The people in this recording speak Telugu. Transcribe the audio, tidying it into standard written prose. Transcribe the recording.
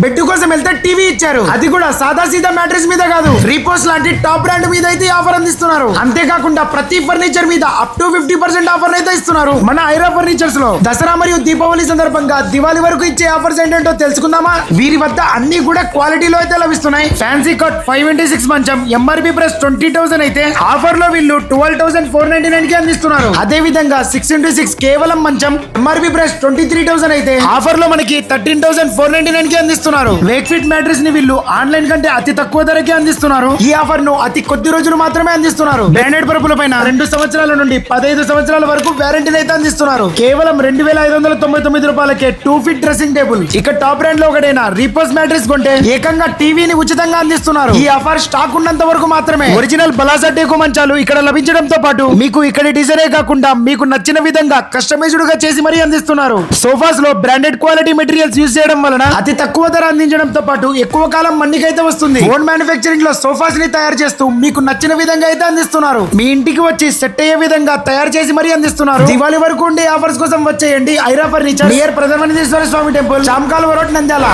బెడ్ కోసం వెళ్తే టీవీ ఇచ్చారు, అది కూడా సాదా సీదా మ్యాట్రెస్ మీద కాదు, రీపోస్ లాంటి టాప్ బ్రాండ్ మీద అయితే ఆఫర్ అందిస్తున్నారు. అంతేకాకుండా ప్రతి ఫర్నిచర్ మీద అప్ టు 50% ఆఫర్ అయితే ఇస్తున్నారు మన ఐరా ఫర్నిచర్స్ లో. దసరా మరియు దీపావళి సందర్భంగా దివాళీ వరకు ఇచ్చే ఆఫర్స్ ఏంటంటో తెలుసుకుందామా? వీరి వద్ద అన్ని కూడా క్వాలిటీలో అయితే లభిస్తున్నాయి. ఫ్యాన్సీ కట్ 5x6 మంచం ఎంఆర్పి ప్రైస్ 20,000 అయితే ఆఫర్ లో వీళ్ళు 12,499 కి అందిస్తున్నారు. అదే విధంగా 6x6 కేవలం మంచం ఎంఆర్పి ప్రైస్ 23,000 అయితే ఆఫర్ లో మనకి 13,499 కి అందిస్తున్నారు. వేక్ ఫిట్ మ్యాట్రెస్ ని వీళ్ళు ఆన్లైన్ కంటే అతి తక్కువ ధరకే అందిస్తున్నారు. ఈ ఆఫర్ ను అతి కొద్ది రోజులు మాత్రమే అందిస్తున్నారు. బ్రాండెడ్ పరుపుల పైన 2 సంవత్సరాల నుండి 15 సంవత్సరాల వరకు వారంటీని అయితే అందిస్తున్నారు. కేవలం 2,599 రూపాయలకే 2 ఫీట్ డ్రెస్సింగ్ టేబుల్. ఇక టాప్ బ్రాండ్ లో ఒకటైన రీపోస్ మ్యాట్రెస్ కొంటే ఏకంగా టీవీని ఉచితంగా అందిస్తున్నారు. ఈ ఆఫర్ స్టాక్ ఉన్నంత వరకు మాత్రమే. ఒరిజినల్ బలాసా టేకు మంచాలు ఇక్కడ లభించడంతో పాటు మీకు ఇక్కడ డిజైనే కాకుండా మీకు నచ్చిన విధంగా కస్టమైజ్డ్ గా చేసి మరీ అందిస్తున్నారు. సోఫాస్ లో బ్రాండెడ్ క్వాలిటీ మెటీరియల్స్ యూజ్ చేయడం వలన అతి తక్కువ ధర అందించడంతో పాటు ఎక్కువ కాలం మన్నికైతే వస్తుంది. ఓన్ మ్యానుఫ్యాక్చరింగ్ లో సోఫాస్ ని తయారు చేస్తూ మీకు నచ్చిన విధంగా అయితే అందిస్తున్నారు. మీ ఇంటికి వచ్చి సెట్ అయ్యే విధంగా తయారు చేసి మరీ అందిస్తున్నారు. దివాళీ వరకు ఉండే ఆఫర్స్ కోసం వచ్చేయండి ఐరా ఫర్నిచర్, నియర్ ప్రధానమంత్రి స్వామి టెంపుల్, చామకాల రోడ్, నంద్యాల.